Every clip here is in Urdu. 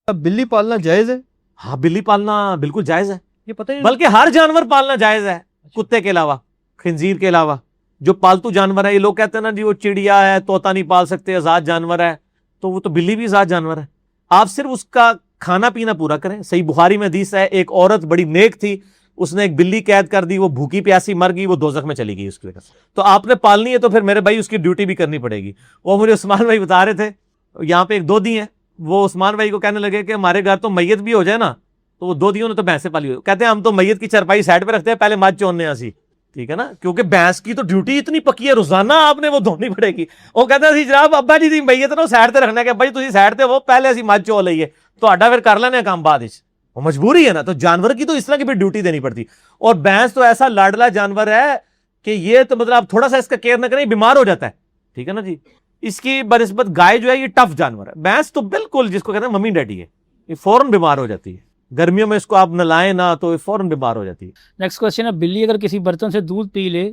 بلی پالنا جائز ہے؟ ہاں بلی پالنا بالکل جائز ہے، یہ پتہ ہی بلکہ ہر جانور پالنا جائز ہے، کتے کے علاوہ، خنزیر کے علاوہ۔ جو پالتو جانور ہے، یہ لوگ کہتے ہیں نا جی وہ چڑیا ہے، طوطا نہیں پال سکتے، آزاد جانور ہے، تو وہ تو بلی بھی آزاد جانور ہے۔ آپ صرف اس کا کھانا پینا پورا کریں۔ صحیح بخاری میں حدیث ہے، ایک عورت بڑی نیک تھی، اس نے ایک بلی قید کر دی، وہ بھوکی پیاسی مر گئی، وہ دوزخ میں چلی گئی اس کی وجہ سے۔ تو آپ نے پالنی ہے تو پھر میرے بھائی اس کی ڈیوٹی بھی کرنی پڑے گی۔ وہ مجھے عثمان بھائی بتا رہے تھے، یہاں پہ ایک دودھی ہیں، وہ عثمان بھائی کو کہنے لگے کہ ہمارے گھر تو میت بھی ہو جائے نا، تو وہ دودھیوں نے تو بھینسیں پالی ہوئی، کہتے ہیں ہم تو میت کی چرپائی سائڈ پہ رکھتے ہیں، پہلے مجھ چوننے ہسی، ٹھیک ہے نا، کیونکہ بھینس کی تو ڈیوٹی اتنی پکی ہے، روزانہ آپ نے وہ دھونی پڑے گی۔ وہ کہتے ہیں جناب ابا جی دی میت نا سائڈ تے رکھنا، کہ بھائی تسی سائڈ تے وہ پہلے اسی مجھ چو لئیے، تو اڈا پھر کر لینے کام بعد وچ، وہ مجبوری ہے نا۔ تو جانور کی تو اس طرح کی پھر ڈیوٹی دینی پڑتی، اور بھینس تو ایسا لاڈلا جانور ہے کہ یہ تو مطلب آپ تھوڑا سا اس کا کیئر نہ کریں بیمار ہو جاتا ہے، ٹھیک ہے نا جی۔ اس کی بنسبت گائے جو ہے یہ ٹف جانور ہے، بھینس تو بالکل جس کو کہتے ہیں ممی ڈیڈی ہے، یہ فوراً بیمار ہو جاتی ہے، گرمیوں میں اس کو آپ نلائیں نہ تو یہ فوراً بیمار ہو جاتی ہے۔ نیکسٹ کوشچن ہے، بلی اگر کسی برتن سے دودھ پی لے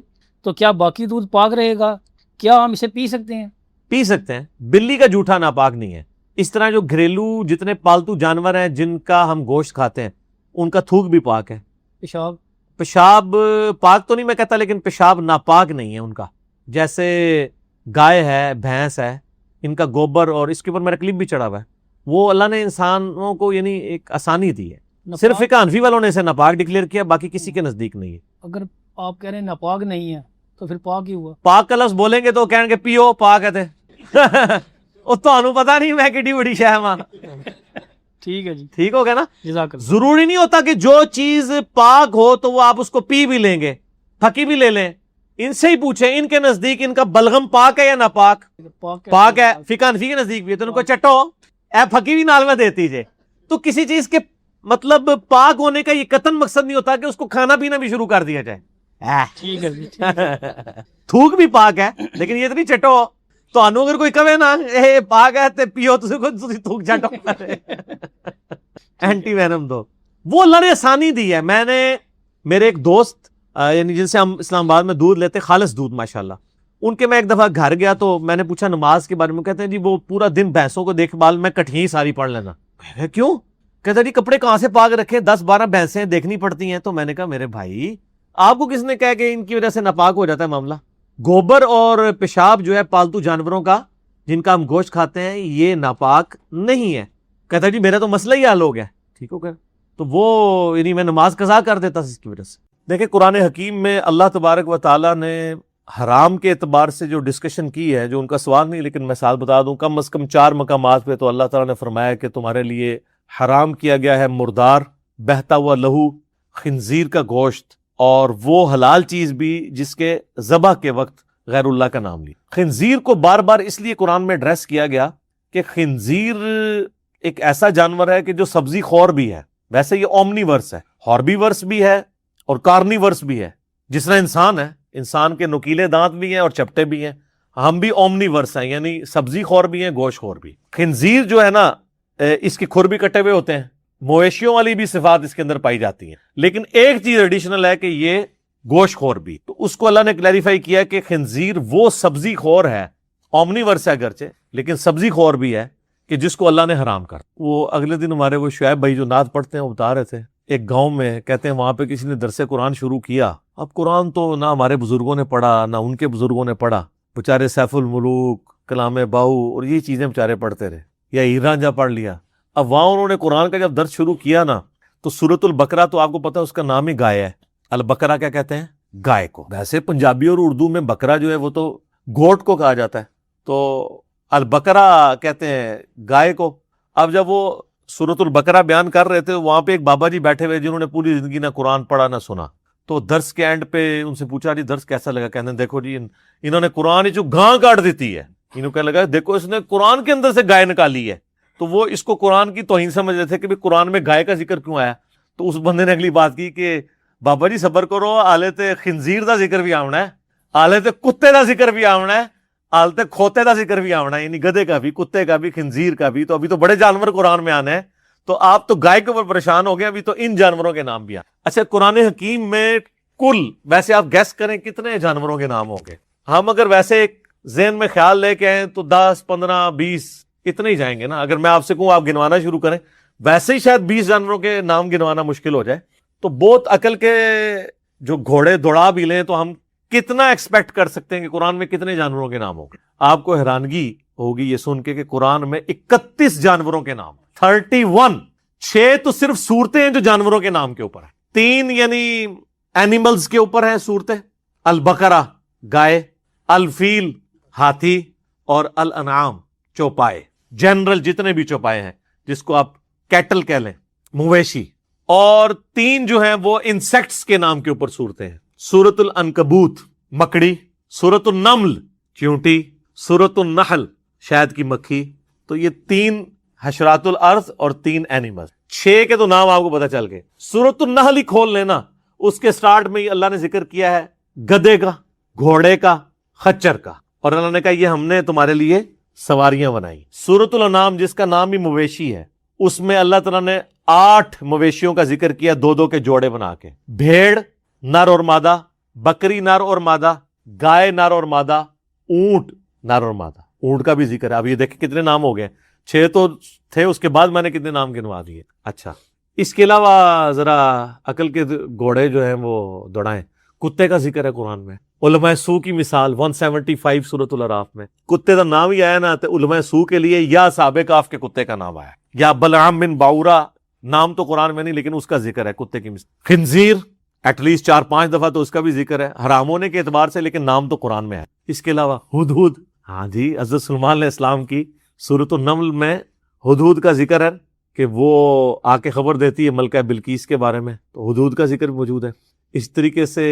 تو کیا باقی دودھ پاک رہے گا؟ کیا ہم اسے پی سکتے ہیں؟ پی سکتے ہیں، بلی کا جھوٹا ناپاک نہیں ہے۔ اس طرح جو گھریلو جتنے پالتو جانور ہیں جن کا ہم گوشت کھاتے ہیں ان کا تھوک بھی پاک ہے۔ پیشاب پاک تو نہیں میں کہتا، لیکن پیشاب ناپاک نہیں ہے ان کا۔ جیسے گائے ہے، بھینس ہے، ان کا گوبر، اور اس کے اوپر میرا کلپ بھی چڑھا ہوا ہے، وہ اللہ نے انسانوں کو یعنی ایک آسانی دی ہے، صرف ایک حنفی والوں نے اسے ناپاک ڈکلیئر کیا، باقی کسی کے نزدیک نہیں ہے۔ اگر آپ کہہ رہے ہیں ناپاک نہیں ہے تو پھر پاک ہی ہوا؟ پاک کا لفظ بولیں گے تو کہیں گے پیو پاک ہے تے وہ تو پتا نہیں میں کڈی بڑی شے ماں۔ ٹھیک ہے جی، ٹھیک ہو گیا نا۔ جزاک اللہ۔ ضروری نہیں ہوتا کہ جو چیز پاک ہو تو وہ آپ اس کو پی بھی لیں گے، پھکی بھی لے لیں، ان سے ہی پوچھیں ان کے نزدیک ان کا بلغم پاک ہے یا ناپاک؟ پاک ہے، فقہ حنفی کے نزدیک بھی ہے، تو ان کو چٹو اے پھکی بھی نال میں دیتی جے۔ تو کسی چیز کے مطلب پاک ہونے کا یہ قطعاً مقصد نہیں ہوتا کہ اس کو کھانا پینا بھی شروع کر دیا جائے۔ ٹھیک ہے جی، تھوک بھی پاک ہے، لیکن یہ تو نہیں چٹو۔ تو اگر کوئی کہے نا اے پاک ہے تے پیو تسی تھوک چٹو اینٹی وینم دو، وہ اللہ نے آسانی دی ہے۔ میں نے میرے ایک دوست یعنی جن سے ہم اسلام آباد میں دودھ لیتے، خالص دودھ ماشاءاللہ، ان کے میں ایک دفعہ گھر گیا تو میں نے پوچھا نماز کے بارے میں، کہتے ہیں جی وہ پورا دن بھینسوں کو دیکھ بھال میں کٹھی ساری پڑھ لینا۔ میں کہا کیوں؟ کہتا جی کپڑے کہاں سے پاک رکھے، 10-12 بھینسیں دیکھنی پڑتی ہیں۔ تو میں نے کہا میرے بھائی آپ کو کس نے کہا کہ ان کی وجہ سے ناپاک ہو جاتا ہے معاملہ؟ گوبر اور پیشاب جو ہے پالتو جانوروں کا جن کا ہم گوشت کھاتے ہیں یہ ناپاک نہیں ہے۔ کہتا جی میرا تو مسئلہ ہی حل ہو گیا، ٹھیک ہو گیا، تو وہ یعنی میں نماز قضا کر دیتا اس کی وجہ سے۔ دیکھیں قرآن حکیم میں اللہ تبارک و تعالیٰ نے حرام کے اعتبار سے جو ڈسکشن کی ہے، جو ان کا سوال نہیں لیکن میں ساتھ بتا دوں، کم از کم 4 مقامات پہ تو اللہ تعالیٰ نے فرمایا کہ تمہارے لیے حرام کیا گیا ہے مردار، بہتا ہوا لہو، خنزیر کا گوشت، اور وہ حلال چیز بھی جس کے ذبح کے وقت غیر اللہ کا نام لی۔ خنزیر کو بار بار اس لیے قرآن میں ایڈریس کیا گیا کہ خنزیر ایک ایسا جانور ہے کہ جو سبزی خور بھی ہے۔ ویسے یہ اومنی ورس ہے، ہاربی ورس بھی ہے اور کارنی ورس بھی ہے، جس طرح انسان ہے، انسان کے نکیلے دانت بھی ہیں اور چپٹے بھی ہیں، ہم بھی اومنی ورس ہیں، یعنی سبزی خور بھی ہیں، گوشت خور بھی۔ خنزیر جو ہے نا اس کے کھر بھی کٹے ہوئے ہوتے ہیں، مویشیوں والی بھی صفات اس کے اندر پائی جاتی ہیں، لیکن ایک چیز ایڈیشنل ہے کہ یہ گوشت خور بھی۔ تو اس کو اللہ نے کلیریفائی کیا کہ خنزیر وہ سبزی خور ہے، اومنی ورس ہے اگرچہ لیکن سبزی خور بھی ہے، کہ جس کو اللہ نے حرام کر۔ وہ اگلے دن ہمارے وہ شعیب بھائی جو نعت پڑھتے ہیں وہ بتا رہے تھے، ایک گاؤں میں کہتے ہیں وہاں پہ کسی نے درس قرآن شروع کیا۔ اب قرآن تو نہ ہمارے بزرگوں نے پڑھا نہ ان کے بزرگوں نے پڑھا، بیچارے سیف الملوک، کلام باؤ اور یہ چیزیں بیچارے پڑھتے رہے، یا ہیر رانجھا پڑھ لیا۔ اب وہاں انہوں نے قرآن کا جب درس شروع کیا نا تو سورۃ البقرہ تو آپ کو پتا ہے اس کا نام ہی گائے ہے۔ البقرہ کیا کہتے ہیں؟ گائے کو۔ ویسے پنجابی اور اردو میں بکرا جو ہے وہ تو گوٹ کو کہا جاتا ہے، تو البقرہ کہتے ہیں گائے کو۔ اب جب وہ سورۃ البقرہ بیان کر رہے تھے وہاں پہ ایک بابا جی بیٹھے ہوئے جنہوں نے پوری زندگی نہ قرآن پڑھا نہ سنا، تو درس کے اینڈ پہ ان سے پوچھا جی درس کیسا لگا؟ کہتے ہیں دیکھو جی انہوں نے قرآن جو گاں کاٹ دیتی ہے، انہوں کہنے لگا دیکھو اس نے قرآن کے اندر سے گائے نکالی ہے۔ تو وہ اس کو قرآن کی توہین سمجھ رہے تھے کہ قرآن میں گائے کا ذکر کیوں آیا؟ تو اس بندے نے اگلی بات کی کہ بابا جی صبر کرو، آلے تے خنزیر دا ذکر بھی آونا ہے، آلے تے کتے دا ذکر بھی آونا ہے، آلے تے کھوتے دا ذکر بھی آونا ہے، یعنی گدھے کا بھی، کتے کا بھی، خنزیر کا بھی۔ تو ابھی تو بڑے جانور قرآن میں آنے ہیں، تو آپ تو گائے کے اوپر پریشان ہو گئے، ابھی تو ان جانوروں کے نام بھی آئے۔ اچھا قرآن حکیم میں کل ویسے آپ گیس کریں کتنے جانوروں کے نام ہوں گے؟ ہم اگر ویسے ایک ذہن میں خیال لے کے آئیں تو 10 15 20 اتنے ہی جائیں گے نا. اگر میں آپ سے کہوں آپ گنوانا شروع کریں, ویسے ہی شاید 20 جانوروں کے نام گنوانا مشکل ہو جائے. تو بہت عقل کے جو گھوڑے دوڑا بھی لیں تو ہم کتنا ایکسپیکٹ کر سکتے ہیں کہ قرآن میں کتنے جانوروں کے نام ہوں گے. آپ کو حیرانگی ہوگی یہ سن کے کہ قرآن میں 31 جانوروں کے نام, 31. 6 تو صرف صورتیں ہیں جو جانوروں کے نام کے اوپر ہیں, 3 یعنی اینیملز کے اوپر ہیں صورتیں, البقرہ گائے, الفیل ہاتھی, اور الانعام چوپائے. جنرل جتنے بھی چوپائے ہیں جس کو آپ کیٹل کہہ لیں, مویشی. اور 3 جو ہیں وہ انسیکٹس کے نام کے اوپر صورتیں ہیں. سورۃ العنکبوت مکڑی, سورۃ النمل چیونٹی, سورۃ النحل شہد کی مکھی. تو یہ 3 حشرات الارض اور 3 اینیمل. 6 کے تو نام آپ کو پتہ چل گئے. سورۃ النحل ہی کھول لینا, اس کے سٹارٹ میں ہی اللہ نے ذکر کیا ہے گدھے کا, گھوڑے کا, خچر کا, اور اللہ نے کہا یہ ہم نے تمہارے لیے سواریاں بنائی. سورۃ الانعام جس کا نام ہی مویشی ہے, اس میں اللہ تعالیٰ نے 8 مویشیوں کا ذکر کیا 2-2 کے جوڑے بنا کے. بھیڑ نر اور مادہ, بکری نر اور مادہ, گائے نر اور مادہ, اونٹ نر اور مادہ. اونٹ کا بھی ذکر ہے. اب یہ دیکھیں کتنے نام ہو گئے, 6 تو تھے, اس کے بعد میں نے کتنے نام گنوا دیے. اچھا, اس کے علاوہ ذرا عقل کے گھوڑے جو ہیں وہ دوڑائیں. کتے کا ذکر ہے قرآن میں. علماء سو کی مثال 175 سورۃ الاعراف میں. کتے کا نام ہی آیا نا تو علماء سو کے لیے یا اصحاب کہف کے کتے کا نام آیا, یا بلعام بن باورا, نام تو قرآن میں نہیں لیکن اس کا ذکر ہے کتے کی مثال. خنزیر ایٹ لیسٹ 4-5 دفعہ تو اس کا بھی ذکر ہے, حرام ہونے کے اعتبار سے, لیکن نام تو قرآن میں ہے. اس کے علاوہ ہدہد, ہاں جی, حضرت سلیمان علیہ السلام کی سورۃ النمل میں ہدہد کا ذکر ہے کہ وہ آ کے خبر دیتی ہے ملکہ بلقیس کے بارے میں, تو ہدہد کا ذکر بھی موجود ہے. اس طریقے سے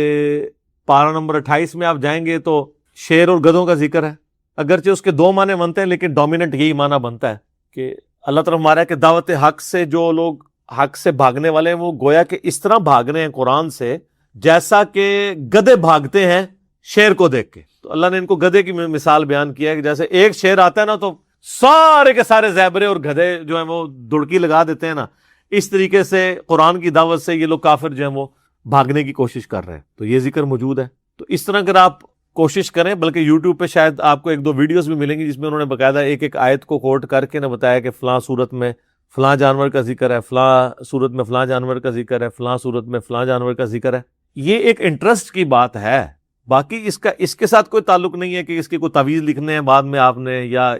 پارہ نمبر 28 میں آپ جائیں گے تو شیر اور گدھوں کا ذکر ہے. اگرچہ اس کے 2 معنی بنتے ہیں لیکن ڈومیننٹ یہی معنی بنتا ہے کہ اللہ تعالیٰ ہمارا کہ دعوت حق سے جو لوگ حق سے بھاگنے والے ہیں وہ گویا کہ اس طرح بھاگ رہے ہیں قرآن سے جیسا کہ گدھے بھاگتے ہیں شیر کو دیکھ کے. تو اللہ نے ان کو گدھے کی مثال بیان کیا ہے کہ جیسے ایک شیر آتا ہے نا تو سارے کے سارے زیبرے اور گدھے جو ہیں وہ دڑکی لگا دیتے ہیں نا, اس طریقے سے قرآن کی دعوت سے یہ لوگ کافر جو ہیں وہ بھاگنے کی کوشش کر رہے ہیں. تو یہ ذکر موجود ہے. تو اس طرح اگر آپ کوشش کریں, بلکہ یوٹیوب پہ شاید آپ کو 1-2 ویڈیوز بھی ملیں گی جس میں انہوں نے باقاعدہ ایک آیت کو کوٹ کر کے نہ بتایا کہ فلاں صورت میں فلاں جانور کا ذکر ہے, فلاں صورت میں فلاں جانور کا ذکر ہے, فلاں صورت میں فلاں جانور کا ذکر ہے. یہ ایک انٹرسٹ کی بات ہے, باقی اس کے ساتھ کوئی تعلق نہیں ہے کہ اس کی کوئی تعویذ لکھنے ہیں بعد میں آپ نے, یا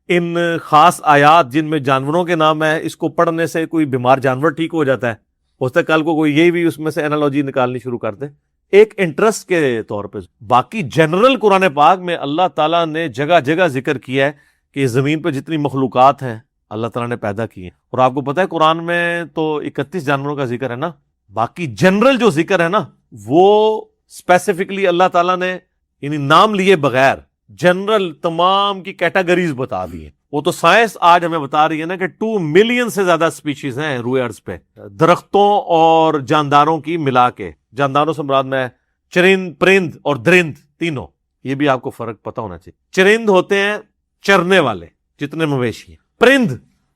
ان خاص آیات جن میں جانوروں کے نام ہے اس کو پڑھنے سے کوئی بیمار جانور ٹھیک ہو جاتا ہے. ہو سکتا ہے کل کو کوئی یہ بھی اس میں سے انالوجی نکالنی شروع کر دے ایک انٹرسٹ کے طور پہ. باقی جنرل قرآن پاک میں اللہ تعالیٰ نے جگہ جگہ ذکر کیا ہے کہ زمین پہ جتنی مخلوقات ہیں اللہ تعالیٰ نے پیدا کی ہیں. اور آپ کو پتہ ہے قرآن میں تو 31 جانوروں کا ذکر ہے نا, باقی جنرل جو ذکر ہے نا وہ اسپیسیفکلی اللہ تعالیٰ نے یعنی نام لیے بغیر جنرل تمام کی کیٹیگریز بتا دی ہیں. وہ تو سائنس آج ہمیں بتا رہی ہے نا کہ 2 ملین سے زیادہ سپیشیز ہیں روئے ارض پہ, درختوں اور جانداروں کی ملا کے. جانداروں سے مراد میں چرند, پرند اور درند تینوں, یہ بھی آپ کو فرق پتہ ہونا چاہیے. چرند ہوتے ہیں چرنے والے جتنے مویشی ہیں, پرند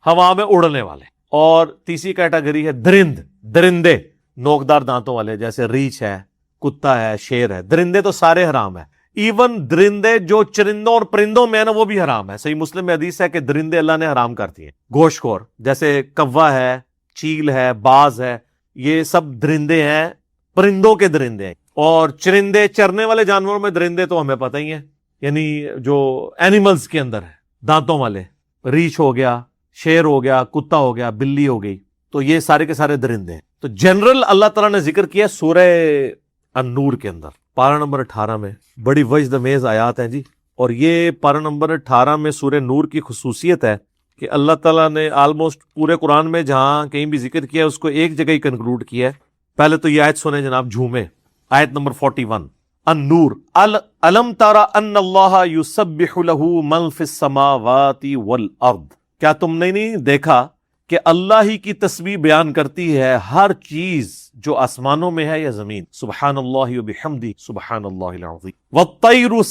ہوا میں اڑنے والے, اور تیسری کیٹیگری ہے درند, درندے نوکدار دانتوں والے جیسے ریچھ ہے, کتا ہے, شیر ہے. درندے تو سارے حرام ہے, ایون درندے جو چرندوں اور پرندوں میں ہے نا وہ بھی حرام ہے. صحیح مسلم میں حدیث ہے کہ درندے اللہ نے حرام کر دیے. گوشت خور جیسے کوا ہے, چیل ہے, باز ہے, یہ سب درندے ہیں, پرندوں کے درندے ہیں. اور چرندے چرنے والے جانوروں میں درندے تو ہمیں پتہ ہی ہیں, یعنی جو اینیملز کے اندر ہے دانتوں والے, ریچھ ہو گیا, شیر ہو گیا, کتا ہو گیا, بلی ہو گئی, تو یہ سارے کے سارے درندے ہیں. تو جنرل اللہ تعالیٰ نے ذکر کیا سورہ النور کے اندر پارہ نمبر 18 میں. بڑی وجد امیز آیات ہیں جی. اور یہ پارہ نمبر 18 میں سورہ نور کی خصوصیت ہے کہ اللہ تعالیٰ نے آلموسٹ پورے قرآن میں جہاں کہیں بھی ذکر کیا ہے اس کو ایک جگہ ہی کنکلوڈ کیا ہے. پہلے تو یہ آیت سنیں جناب, جھومے, آیت نمبر 41 النور. الم تر ان اللہ یسبح لہ من فی السماوات والارض, کیا تم نے نہیں دیکھا کہ اللہ ہی کی تسبیح بیان کرتی ہے ہر چیز جو آسمانوں میں ہے یا زمین. سبحان اللہ وبحمدہ سبحان اللہ العظیم. والطیر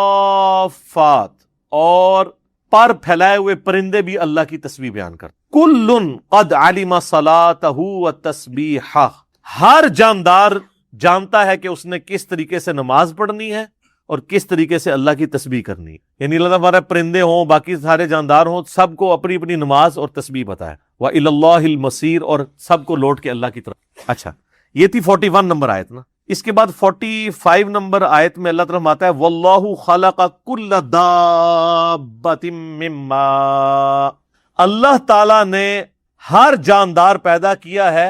صافات, اور پر پھیلائے ہوئے پرندے بھی اللہ کی تسبیح بیان کرتے. کل قد علم صلاتہ وتسبیحہ, ہر جاندار جانتا ہے کہ اس نے کس طریقے سے نماز پڑھنی ہے اور کس طریقے سے اللہ کی تسبیح کرنی ہے. یعنی اللہ ہمارا پرندے ہوں باقی سارے جاندار ہوں سب کو اپنی اپنی نماز اور تسبیح بتایا. وَإِلَى اللَّهِ الْمَصِيرُ اور سب کو لوٹ کے اللہ کی طرف. اچھا یہ تھی 41 نمبر آیت نا. اس کے بعد 45 نمبر آیت میں اللہ تعالیٰ آتا ہے وَاللَّهُ خَلَقَ كُلَّ دَابَّةٍ مِّن مَّاءٍ. اللہ تعالیٰ نے ہر جاندار پیدا کیا ہے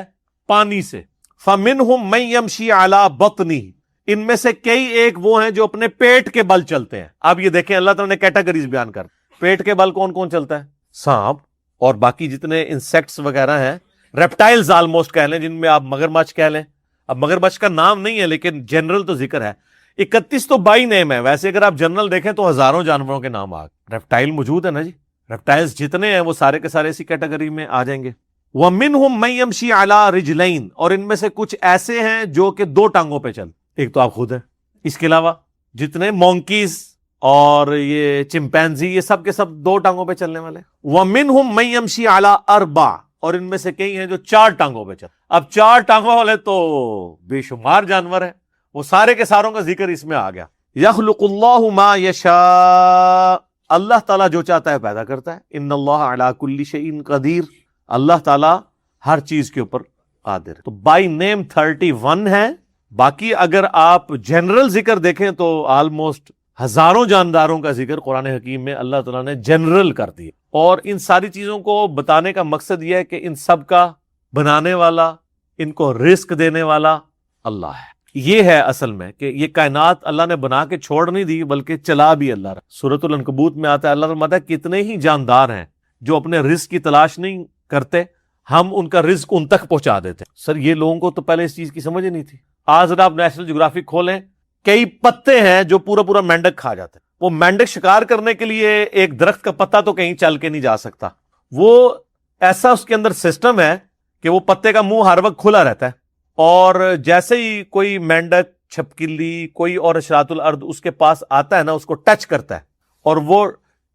پانی سے. فَمِنْهُم مَّن يَمْشِي عَلَى بَطْنِهِ. ان میں سے کئی ایک وہ ہیں جو اپنے پیٹ کے بل چلتے ہیں. اب یہ دیکھیں اللہ تعالیٰ نے کیٹیگریز بیان کر. پیٹ کے بل کون کون چلتا ہے؟ سانپ اور باقی جتنے انسیکٹس وغیرہ ہیں, ریپٹائلز آلموسٹ کہہ لیں, جن میں آپ مگرمچھ کہہ لیں. اب مگرمچھ کا نام نہیں ہے لیکن جنرل تو ذکر ہے. 31 تو بائی نیم ہے, ویسے اگر آپ جنرل دیکھیں تو ہزاروں جانوروں کے نام آ گئے. ریپٹائل موجود ہے نا جی, ریپٹائلز جتنے ہیں وہ سارے کے سارے اسی کیٹیگری میں آ جائیں گے. وَمِنْهُم مَّن يَمْشِي عَلَى رِجْلَيْنِ اور ان میں سے کچھ ایسے ہیں جو کہ 2 ٹانگوں پہ چل. ایک تو آپ خود ہیں, اس کے علاوہ جتنے مونکیز اور یہ چمپینزی یہ سب کے سب 2 ٹانگوں پہ چلنے والے. وَمِنْهُم مَّن يَمْشِي عَلَى 4 اور ان میں سے کئی ہیں جو 4 ٹانگوں پہ چل. اب 4 ٹانگوں والے تو بے شمار جانور ہیں, وہ سارے کے ساروں کا ذکر اس میں آ گیا. يَخْلُقُ اللَّهُ مَا يَشَاءُ اللہ تعالیٰ جو چاہتا ہے پیدا کرتا ہے. ان اللہ علی کل شیء قدیر اللہ تعالیٰ ہر چیز کے اوپر قادر. تو بائی نیم 31 ہے. باقی اگر آپ جنرل ذکر دیکھیں تو آلموسٹ ہزاروں جانداروں کا ذکر قرآن حکیم میں اللہ تعالیٰ نے جنرل کر دیا. اور ان ساری چیزوں کو بتانے کا مقصد یہ ہے کہ ان سب کا بنانے والا, ان کو رزق دینے والا اللہ ہے. یہ ہے اصل میں کہ یہ کائنات اللہ نے بنا کے چھوڑ نہیں دی بلکہ چلا بھی اللہ رہا. سورۃ العنکبوت میں آتا ہے اللہ فرماتا ہے کتنے ہی جاندار ہیں جو اپنے رزق کی تلاش نہیں کرتے, ہم ان کا رزق ان تک پہنچا دیتے. سر یہ لوگوں کو تو پہلے اس چیز کی سمجھ ہی نہیں تھی. آج اگر آپ نیشنل جغرافک کھولیں, کئی پتے ہیں جو پورا پورا مینڈک کھا جاتے ہیں. وہ مینڈک شکار کرنے کے لیے ایک درخت کا پتا تو کہیں چل کے نہیں جا سکتا. وہ ایسا اس کے اندر سسٹم ہے کہ وہ پتے کا منہ ہر وقت کھلا رہتا ہے, اور جیسے ہی کوئی مینڈک, چھپکلی, کوئی اور حشرات الارض اس کے پاس آتا ہے نا, اس کو ٹچ کرتا ہے, اور وہ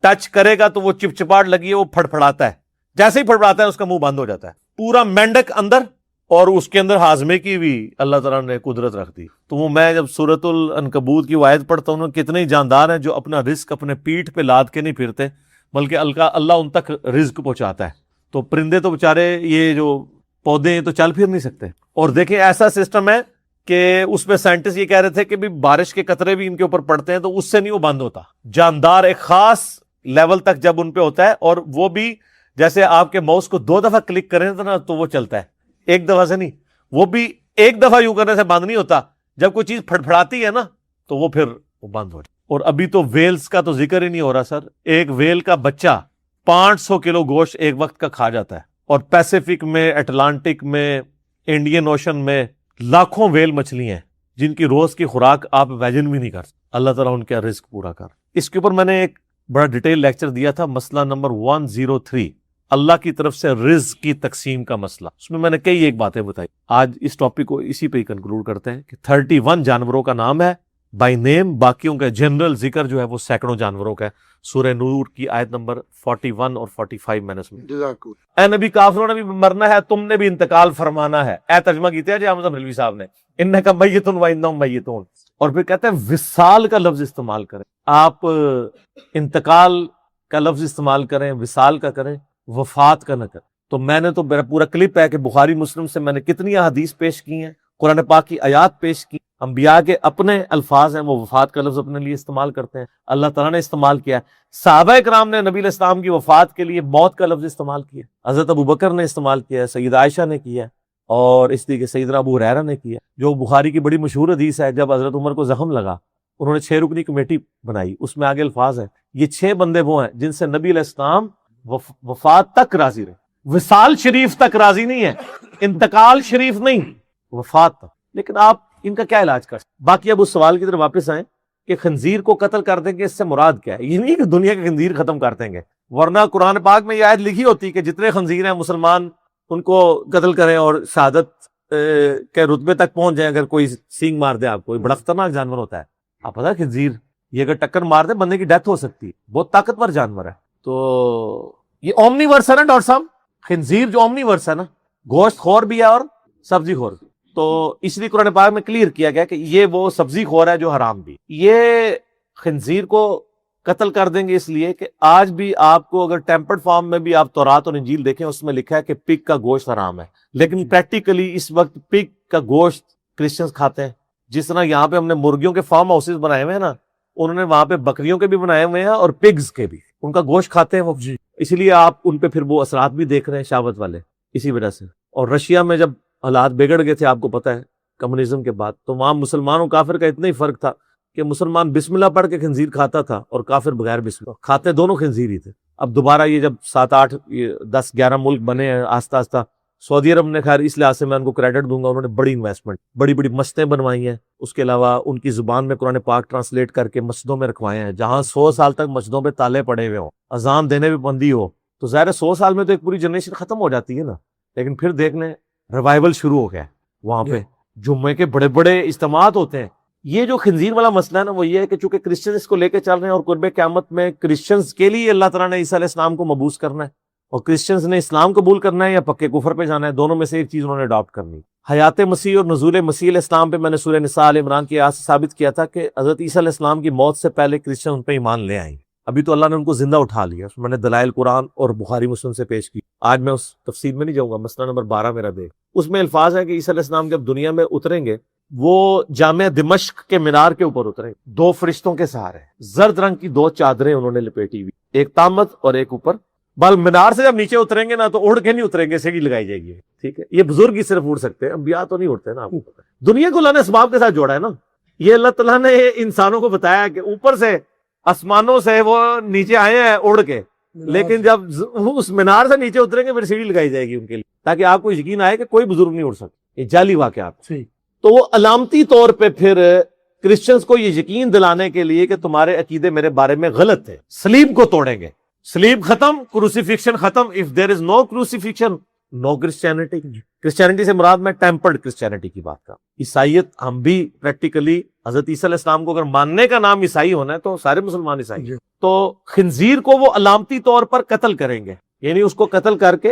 ٹچ کرے گا تو وہ چپچپاٹ لگی ہے, وہ پھڑپھڑاتا ہے. جیسے ہی پھڑپڑاتا ہے اس کا منہ بند ہو جاتا ہے. پورا مینڈک اندر, اور اس کے اندر ہاضمے کی بھی اللہ تعالیٰ نے قدرت رکھ دی. تو وہ میں جب سورۃ العنکبوت کی آیت پڑھتا ہوں, کتنے جاندار ہیں جو اپنا رزق اپنے پیٹھ پہ لاد کے نہیں پھرتے بلکہ اللہ ان تک رزق پہنچاتا ہے. تو پرندے تو بےچارے یہ جو پودے ہیں تو چل پھر نہیں سکتے. اور دیکھیں ایسا سسٹم ہے کہ اس میں سائنٹسٹ یہ کہہ رہے تھے کہ بھی بارش کے قطرے بھی ان کے اوپر پڑتے ہیں تو اس سے نہیں وہ بند ہوتا. جاندار ایک خاص لیول تک جب ان پہ ہوتا ہے, اور وہ بھی جیسے آپ کے ماؤس کو 2 دفعہ کلک کریں نا تو وہ چلتا ہے, 1 دفعہ سے نہیں. وہ بھی 1 دفعہ یوں کرنے سے بند نہیں ہوتا, جب کوئی چیز پھڑپھڑاتی ہے نا تو وہ پھر وہ بند ہو جائے. اور ابھی تو ویلز کا تو ذکر ہی نہیں ہو رہا سر. ایک ویل کا بچہ 500 کلو گوشت ایک وقت کا کھا جاتا ہے, اور پیسیفک میں, اٹلانٹک میں, انڈین اوشن میں لاکھوں ویل مچھلی ہیں جن کی روز کی خوراک آپ ویجن بھی نہیں کر سکتے. اللہ تعالیٰ ان کا رزق پورا کر. اس کے اوپر میں نے ایک بڑا ڈیٹیل لیکچر دیا تھا, مسئلہ نمبر 103, اللہ کی طرف سے رزق کی تقسیم کا مسئلہ. اس میں نے کئی ایک باتیں بتائی. آج اس ٹاپک کو اسی پہ ہی کنکلوڈ کرتے ہیں کہ 31 جانوروں کا نام ہے بائی نیم, باقیوں کا جنرل ذکر جو ہے وہ سینکڑوں جانوروں کا ہے. سورہ نور کی آیت نمبر 41 اور 45 میں نے سنی. اے نبی کافروں نے بھی مرنا ہے, تم نے بھی انتقال فرمانا ہے. اے ترجمہ کیتے ہیں جی حمزہ بریلوی صاحب نے, انکا میتون و انہم میتون. اور پھر کہتے ہیں وصال کا لفظ استعمال کریں. آپ انتقال کا لفظ استعمال کریں, وصال کا کریں, وفات کا نہ کریں. تو میں نے تو میرا پورا کلپ ہے کہ بخاری مسلم سے میں نے کتنی احادیث پیش کی ہیں, قرآن پاک کی آیات پیش کی. انبیاء کے اپنے الفاظ ہیں, وہ وفات کا لفظ اپنے لیے استعمال کرتے ہیں, اللہ تعالیٰ نے استعمال کیا ہے. صحابہ کرام نے نبی علیہ السلام کی وفات کے لیے موت کا لفظ استعمال کیا. حضرت ابوبکر نے استعمال کیا ہے, سیدہ عائشہ نے کیا ہے, اور اس لیے کہ سیدنا ابو ہریرہ نے کیا. جو بخاری کی بڑی مشہور حدیث ہے, جب حضرت عمر کو زخم لگا انہوں نے 6 رکنی کمیٹی بنائی. اس میں آگے الفاظ ہیں, یہ 6 بندے وہ ہیں جن سے نبی علیہ السلام وفات تک راضی رہے. وصال شریف تک راضی نہیں ہے, انتقال شریف نہیں, وفات تک. لیکن آپ ان کا کیا علاج کر سکتے؟ باقی اب اس سوال کی طرف واپس آئیں کہ خنزیر کو قتل کر دیں گے, اس سے مراد کیا ہے؟ یہ نہیں کہ دنیا کے خنزیر ختم کر دیں گے, ورنہ قرآن پاک میں یہ آیت لکھی ہوتی کہ جتنے خنزیر ہیں مسلمان ان کو قتل کریں اور شہادت کے رتبے تک پہنچ جائیں. اگر کوئی سینگ مار دے آپ کو, بڑا خطرناک جانور ہوتا ہے. آپ پتہ ہے خنزیر یہ اگر ٹکر مار دے بندے کی ڈیتھ ہو سکتی ہے, بہت طاقتور جانور ہے. تو یہ اومنی ورس ہے نا ڈاکٹر صاحب, خنزیر جو اومنی ورس ہے نا, گوشت خور بھی ہے اور سبزی خور بھی. تو اس لیے قرآن پاک میں کلیئر کیا گیا کہ یہ وہ سبزی خور ہے جو حرام بھی. یہ خنزیر کو قتل کر دیں گے اس لیے کہ آج بھی آپ کو اگر ٹیمپرڈ فارم میں بھی آپ تورات اور انجیل دیکھیں اس میں لکھا ہے کہ پگ کا گوشت حرام ہے، لیکن پریکٹیکلی اس وقت پگ کا گوشت کرسچنز کھاتے ہیں. جس طرح یہاں پہ ہم نے مرغیوں کے فارم ہاؤسز بنائے ہوئے ہیں نا، انہوں نے وہاں پہ بکریوں کے بھی بنائے ہوئے ہیں اور پگز کے بھی، ان کا گوشت کھاتے ہیں وہ. اسی لیے آپ ان پہ پھر وہ اثرات بھی دیکھ رہے ہیں شہوت والے اسی وجہ سے. اور رشیا میں جب حالات بگڑ گئے تھے آپ کو پتہ ہے کمیونزم کے بعد، تو وہاں مسلمان و کافر کا اتنا ہی فرق تھا کہ مسلمان بسم اللہ پڑھ کے خنزیر کھاتا تھا اور کافر بغیر بسم اللہ کھاتے دونوں خنزیر ہی تھے. اب دوبارہ یہ جب 7 8 10 11 ملک بنے ہیں آہستہ آہستہ، سعودی عرب نے خیر اس لحاظ سے میں ان کو کریڈٹ دوں گا، انہوں نے بڑی انویسٹمنٹ بڑی بڑی مسجدیں بنوائی ہیں، اس کے علاوہ ان کی زبان میں قرآن پاک ٹرانسلیٹ کر کے مسجدوں میں رکھوائے ہیں. جہاں 100 سال تک مسجدوں پہ تالے پڑے ہوئے ہوں، اذان دینے پہ بندی ہو، تو ظاہر ہے 100 سال میں تو ایک پوری جنریشن ختم ہو جاتی ہے نا. لیکن پھر دیکھنے ریوائول شروع ہو گیا وہاں پہ، جمعے کے بڑے بڑے اجتماعات ہوتے ہیں. یہ جو خنزیر والا مسئلہ ہے نا، وہ یہ ہے کہ چونکہ کرسچنز اس کو لے کے چل رہے ہیں اور قرب قیامت میں کرسچنز کے لیے اللہ تعالیٰ نے عیسیٰ علیہ السلام کو مبعوث کرنا ہے، اور کرسچنز نے اسلام قبول کرنا ہے یا پکے کفر پہ جانا ہے، دونوں میں سے ایک چیز انہوں نے اڈاپٹ کرنی. حیات مسیح اور نزول مسیح علیہ السلام پہ میں نے سورہ نساء آل عمران کی آیت سے ثابت کیا تھا کہ حضرت عیسیٰ علیہ السلام کی موت سے پہلے کرسچن ان پہ ایمان لے آئیں. ابھی تو اللہ نے ان کو زندہ اٹھا لیا. میں نے دلائل قرآن اور بخاری مسلم سے پیش کی، آج میں اس تفصیل میں نہیں جاؤں گا. مسئلہ نمبر 12 میرا دیکھ، اس میں الفاظ ہے کہ عیسیٰ علیہ السلام جب دنیا میں اتریں گے، وہ جامع دمشق کے مینار کے اوپر اتریں گے، 2 فرشتوں کے سہارے، زرد رنگ کی 2 چادریں انہوں نے لپیٹی ہوئی، ایک تامت اور ایک اوپر. بل مینار سے جب نیچے اتریں گے نا تو اڑ کے نہیں اتریں گے، سیڑھی لگائی جائے گی. ٹھیک ہے، یہ بزرگ ہی صرف اڑ سکتے ہیں، انبیاء تو نہیں اڑتے نا. آپ کو پتہ ہے دنیا کو اللہ نے اسباب کے ساتھ جوڑا ہے نا. یہ اللہ تعالیٰ نے انسانوں کو بتایا کہ اوپر سے آسمانوں سے وہ نیچے آئے ہیں اڑ کے، لیکن جب اس مینار سے نیچے اتریں گے پھر سیڑھی لگائی جائے گی ان کے لیے، تاکہ آپ کو یقین آئے کہ کوئی بزرگ نہیں اڑ سکتا. یہ جعلی واقعات. تو وہ علامتی طور پہ پھر کرسچنز کو یہ یقین دلانے کے لیے کہ تمہارے عقیدے میرے بارے میں غلط ہے، صلیب کو توڑیں گے. صلیب ختم، کروسیفکشن ختم. If there is no crucifixion no Christianity. Christianity سے مراد میں ٹیمپرڈ کرسچینٹی کی بات کا. عیسائیت ہم بھی پریکٹیکلی حضرت عیسیٰ علیہ السلام کو اگر ماننے کا نام عیسائی ہونا ہے تو سارے مسلمان عیسائی ہیں. تو خنزیر کو وہ علامتی طور پر قتل کریں گے، یعنی اس کو قتل کر کے،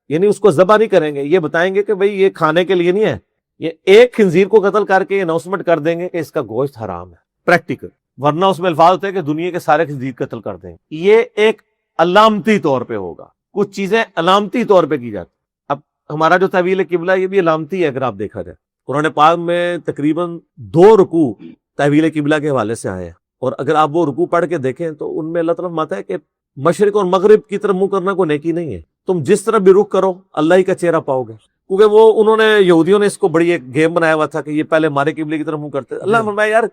یعنی اس کو ذبح نہیں کریں گے. یہ بتائیں گے کہ بھئی یہ کھانے کے لیے نہیں ہے. یہ ایک خنزیر کو قتل کر کے اناؤنسمنٹ کر دیں گے کہ اس کا گوشت حرام ہے پریکٹیکل. ورنہ اس میں الفاظ ہوتے ہیں کہ دنیا کے سارے خنزیر قتل کر دیں. یہ ایک علامتی طور پہ ہوگا. کچھ چیزیں علامتی طور پہ کی جاتی. اب ہمارا جو تحویل قبلہ یہ بھی علامتی ہے اگر آپ دیکھا جائے. قرآن پاک میں تقریباً 2 رکوع تحویل قبلہ کے حوالے سے آئے ہیں، اور اگر آپ وہ رکوع پڑھ کے دیکھیں تو ان میں اللہ تعالیٰ فرماتا ہے کہ مشرق اور مغرب کی طرف منہ کرنا کوئی نیکی نہیں ہے. تم جس طرح بھی رخ کرو اللہ ہی کا چہرہ پاؤ گے. کیونکہ وہ انہوں نے یہودیوں نے اس کو بڑی ایک گیم بنایا ہوا تھا کہ یہ پہلے ہمارے قبلے کی طرف منہ کرتے. اللہ نے فرمایا یار،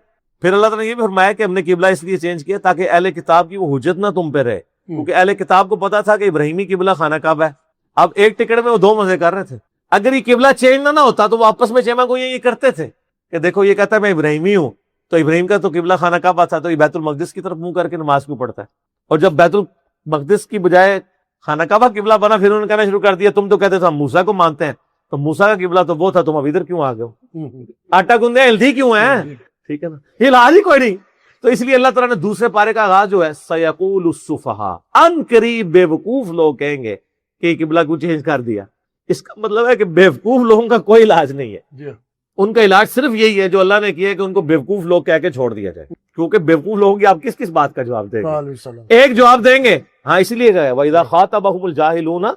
پھر اللہ تعالیٰ نے یہ بھی فرمایا کہ ہم نے قبلہ اس لیے چینج کیا تاکہ اہل کتاب کی وہ حجت نہ تم پہ رہے، کیونکہ اہل کتاب کو پتا تھا کہ ابراہیمی قبلہ خانہ کعبہ ہے. اب ایک ٹکٹ میں وہ 2 مزے کر رہے تھے. اگر یہ قبلہ چینج نہ ہوتا تو وہ آپس میں چیما گوئیاں یہ کرتے تھے کہ دیکھو یہ کہتا ہے میں ابراہیمی ہوں، تو ابراہیم کا تو قبلہ خانہ کعبہ تھا، تو یہ بیت المقدس کی طرف منہ کر کے نماز کیوں پڑھتا ہے. اور جب بیت المقدس کی بجائے خانہ کعبہ قبلہ بنا، پھر انہوں نے کہنا شروع کر دیا تم تو کہتے تھے ہم موسیٰ کو مانتے ہیں، تو موسیٰ کا قبلہ تو وہ تھا، تم اب ادھر کیوں آ گئے ہو؟ آٹا گوندے ہلدی کیوں ہیں؟ ٹھیک ہے نا، یہ علاج ہی کوئی نہیں. تو اس لیے اللہ تعالیٰ نے دوسرے پارے کا آغاز جو ہے سیقول السفہاء، ان قریب بے وقوف لوگ کہیں گے کہ یہ قبلہ کو چینج کر دیا. اس کا مطلب ہے کہ بے وقوف لوگوں کا کوئی علاج نہیں ہے. ان کا علاج صرف یہی ہے جو اللہ نے کیا ہے کہ ان کو بیوقوف لوگ کہہ کے چھوڑ دیا جائے، کیونکہ بیوقوف لوگوں کی آپ کس کس بات کا جواب دیں گے؟ ایک جواب دیں گے، ہاں اس لیے گئے وَإِذَا خَاطَبَهُمُ الْجَاهِلُونَ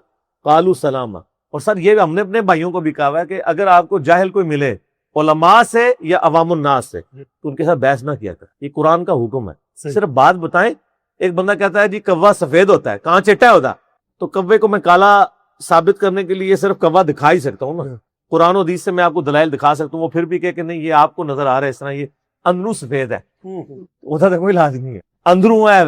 قَالُوا سَلَامًا. اور سر یہ ہم نے اپنے بھائیوں کو بھی کہا ہے کہ اگر آپ کو جاہل کوئی ملے علماء سے یا عوام الناس سے تو ان کے ساتھ بحث نہ کیا کر. یہ قرآن کا حکم ہے، صرف بات بتائیں. ایک بندہ کہتا ہے جی کوا سفید ہوتا ہے، کہاں چٹا ہوتا، تو کوے کو میں کالا ثابت کرنے کے لیے صرف کوا دکھا ہی سکتا ہوں نا. قرآن و حدیث سے میں آپ کو دلائل دکھا سکتا ہوں، وہ پھر بھی کہ نہیں یہ آپ کو نظر آ رہا ہے اس طرح یہ اندروں سفید ہے، ادھر تو کوئی علاج نہیں ہے. اندروں ہے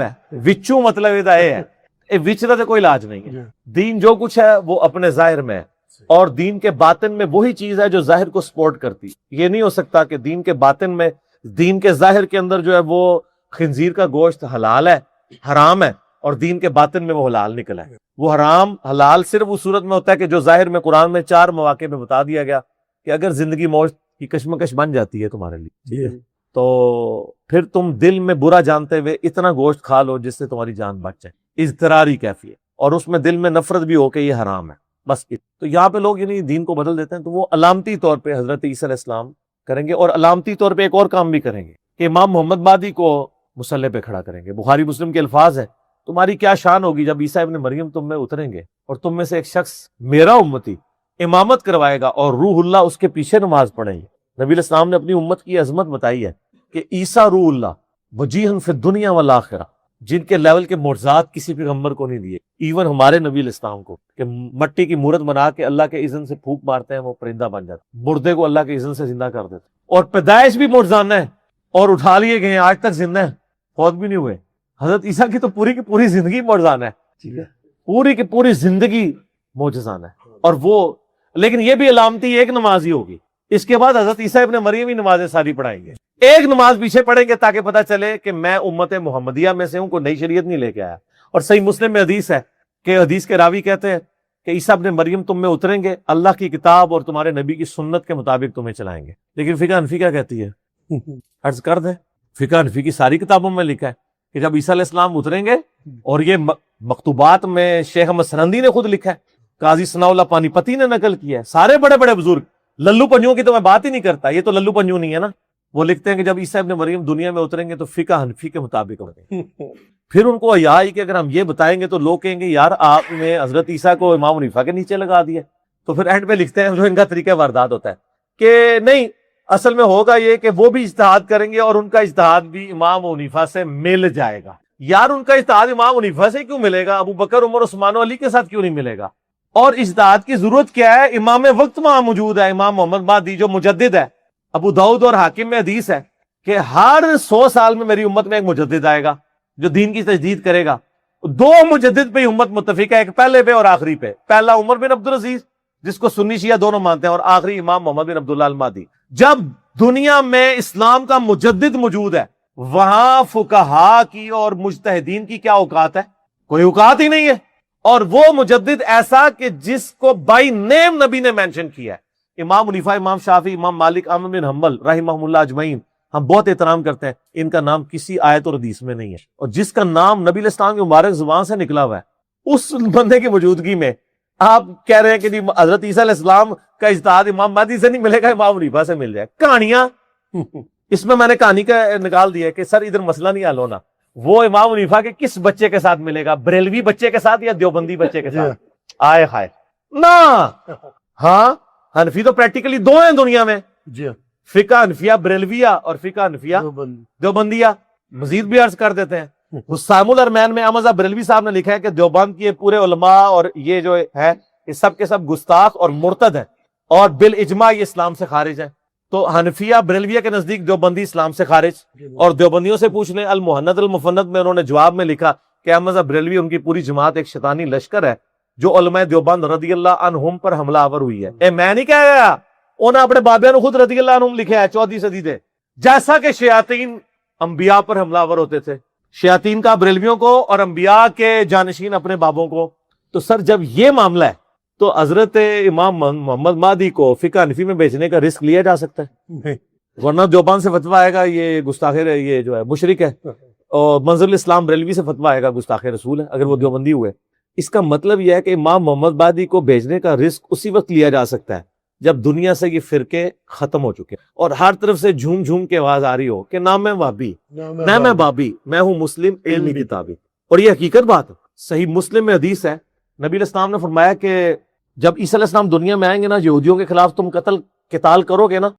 وچوں مطلب یہ ہے، وچ کا تو کوئی علاج نہیں ہے. دین جو کچھ ہے وہ اپنے ظاہر میں ہے، اور دین کے باطن میں وہی چیز ہے جو ظاہر کو سپورٹ کرتی. یہ نہیں ہو سکتا کہ دین کے باطن میں، دین کے ظاہر کے اندر جو ہے وہ خنزیر کا گوشت حلال ہے، حرام ہے، اور دین کے باطن میں وہ حلال نکلا ہے. وہ حرام حلال صرف اس صورت میں ہوتا ہے کہ جو ظاہر میں قرآن میں 4 مواقع میں بتا دیا گیا کہ اگر زندگی موت کی کشمکش بن جاتی ہے تمہارے لیے تو پھر تم دل میں برا جانتے ہوئے اتنا گوشت کھا لو جس سے تمہاری جان بچ جائے، اضطراری کیفیت، اور اس میں دل میں نفرت بھی ہو کہ یہ حرام ہے. بس تو یہاں پہ لوگ یعنی دین کو بدل دیتے ہیں. تو وہ علامتی طور پہ حضرت عیسیٰ علیہ السلام کریں گے, اور علامتی طور پہ ایک اور کام بھی کریں گے کہ امام محمد مہدی کو مصلی پہ کھڑا کریں گے. بخاری مسلم کے الفاظ ہیں, تمہاری کیا شان ہوگی جب عیسیٰ ابن مریم تم میں اتریں گے اور تم میں سے ایک شخص میرا امتی امامت کروائے گا اور روح اللہ اس کے پیچھے نماز پڑھیں گے. نبی علیہ السلام نے اپنی امت کی عظمت بتائی ہے کہ عیسیٰ روح اللہ وجیہن فی الدنیا والآخرہ, جن کے لیول کے معجزات کسی پیغمبر کو نہیں دیے, ایون ہمارے نبی علیہ السلام کو, کہ مٹی کی مورت بنا کے اللہ کے اذن سے پھونک مارتے ہیں وہ پرندہ بن جاتا, مردے کو اللہ کے اذن سے زندہ کر دیتے, اور پیدائش بھی معجزانہ ہے اور اٹھا لیے گئے ہیں, آج تک زندہ ہیں, فوت بھی نہیں ہوئے. حضرت عیسیٰ کی تو پوری کی پوری زندگی معجزانہ ہے, پوری کی پوری زندگی معجزانہ ہے. اور وہ لیکن یہ بھی علامتی ایک نماز ہی ہوگی, اس کے بعد حضرت عیسیٰ ابن مریم ہی نمازیں ساری پڑھائیں گے. ایک نماز پیچھے پڑھیں گے تاکہ پتہ چلے کہ میں امت محمدیہ میں سے ہوں, کوئی نئی شریعت نہیں لے کے آیا. اور صحیح مسلم میں حدیث ہے کہ حدیث کے راوی کہتے ہیں کہ عیسیٰ ابن مریم تم میں اتریں گے, اللہ کی کتاب اور تمہارے نبی کی سنت کے مطابق تمہیں چلائیں گے. لیکن فقہ حنفی کیا کہتی ہے؟ عرض کر دیں, فقہ حنفی کی ساری کتابوں میں لکھا ہے کہ جب عیسیٰ علیہ السلام اتریں گے, اور یہ مکتوبات میں شیخ احمد سرندی نے خود لکھا ہے, قاضی ثناء اللہ پانی پتی نے نقل کیا ہے, سارے بڑے بڑے بزرگ, للو پنجوں کی تو میں بات ہی نہیں کرتا, یہ تو للو پنجو نہیں ہے نا. وہ لکھتے ہیں کہ جب عیسیٰ ابن مریم دنیا میں اتریں گے تو فقہ حنفی کے مطابق اتریں گے. پھر ان کو حیا آئی کہ اگر ہم یہ بتائیں گے تو لوگ کہیں گے یار آپ نے حضرت عیسیٰ کو امام حنیفہ کے نیچے لگا دیا. تو پھر اینڈ پہ لکھتے ہیں جو ان کا طریقہ واردات ہوتا ہے کہ نہیں, اصل میں ہوگا یہ کہ وہ بھی اجتہاد کریں گے اور ان کا اجتہاد بھی امام حنیفہ سے مل جائے گا. یار ان کا اجتہاد امام حنیفہ سے کیوں ملے گا, ابو بکر عمر عثمان و علی کے ساتھ کیوں نہیں ملے گا؟ اور اجتہاد کی ضرورت کیا ہے؟ امام وقت وہاں موجود ہے, امام محمد مہدی جو مجدد ہے. ابو داؤد اور حاکم میں حدیث ہے کہ ہر 100 سال میں میری امت میں ایک مجدد آئے گا جو دین کی تجدید کرے گا. 2 مجدد پہ امت متفق ہے, ایک پہلے پہ اور آخری پہ. پہلا عمر بن عبدالعزیز جس کو سنی شیعہ دونوں مانتے ہیں, اور آخری امام محمد بن عبداللہ المہدی. جب دنیا میں اسلام کا مجدد موجود ہے, وہاں فقہاء کی اور مجتہدین کی کیا اوقات ہے؟ کوئی اوقات ہی نہیں ہے. اور وہ مجدد ایسا کہ جس کو بائی نیم نبی نے مینشن کیا ہے. امام حنیفہ, امام شافعی, امام مالک, احمد بن حنبل رحمہ اللہ اجمعین, ہم بہت احترام کرتے ہیں, ان کا نام کسی آیت اور حدیث میں نہیں ہے. اور جس کا نام نبی علیہ السلام کی مبارک زبان سے نکلا ہوا ہے, اس بندے کی موجودگی میں آپ کہہ رہے ہیں کہ جی حضرت عیسیٰ علیہ السلام کا اجتہاد امام مہدی سے نہیں ملے گا, امام حنیفہ سے مل جائے. کہانیاں اس میں نے کہانی کا نکال دیا کہ سر ادھر مسئلہ نہیں حل ہونا, وہ امام حنیفہ کے کس بچے کے ساتھ ملے گا, بریلوی بچے کے ساتھ یا دیوبندی بچے کے ساتھ؟ آئے ہائے نا. ہاں حنفی تو پریکٹیکلی 2 ہیں دنیا میں, فقہ حنفیہ بریلویہ اور فقہ حنفیہ دیوبندیہ. مزید بھی عرض کر دیتے ہیں, حسام الارمین میں احمد بریلوی صاحب نے لکھا ہے کہ دیوبند کے پورے علماء اور یہ جو ہے یہ سب کے سب گستاخ اور مرتد ہیں, اور بالاجماع یہ اسلام سے خارج ہیں. تو حنفیہ بریلویہ کے نزدیک دیوبندی اسلام سے خارج. اور دیوبندیوں سے پوچھ لیں, المحند المفند میں انہوں نے جواب میں لکھا کہ احمد بریلوی ان کی پوری جماعت ایک شیطانی لشکر ہے جو علماء دیوبند رضی اللہ عنہم پر حملہ آور ہوئی ہے. میں نہیں کہہ گیا, انہوں نے اپنے بابے نے خود رضی اللہ عنہم لکھا ہے 14ویں صدی سے. جیسا کہ شیاطین انبیاء پر حملہ آور ہوتے تھے, شیاطین کا بریلویوں کو اور انبیاء کے جانشین اپنے بابوں کو. تو سر جب یہ معاملہ ہے تو حضرت امام محمد مہدی کو فقہ حنفی میں بیچنے کا رسک لیا جا سکتا ہے؟ ورنہ دیوبند سے فتویٰ آئے گا یہ گستاخ, یہ جو ہے مشرک ہے, اور منظر الاسلام بریلوی سے فتویٰ آئے گا گستاخ رسول ہے اگر وہ دیوبندی ہوئے. اس کا مطلب یہ ہے کہ امام محمد مہدی کو بھیجنے کا رسک اسی وقت لیا جا سکتا ہے جب دنیا سے یہ فرقے ختم ہو چکے اور ہر طرف سے جھوم جھوم کے آواز آ رہی ہو کہ نہ میں وہابی, نہ میں بابی, میں ہوں مسلم علمی کتابی. اور یہ حقیقت بات صحیح مسلم میں حدیث ہے, نبی علیہ السلام نے فرمایا کہ جب عیسیٰ علیہ السلام دنیا میں آئیں گے نا, یہودیوں کے خلاف تم قتال کرو گے نا,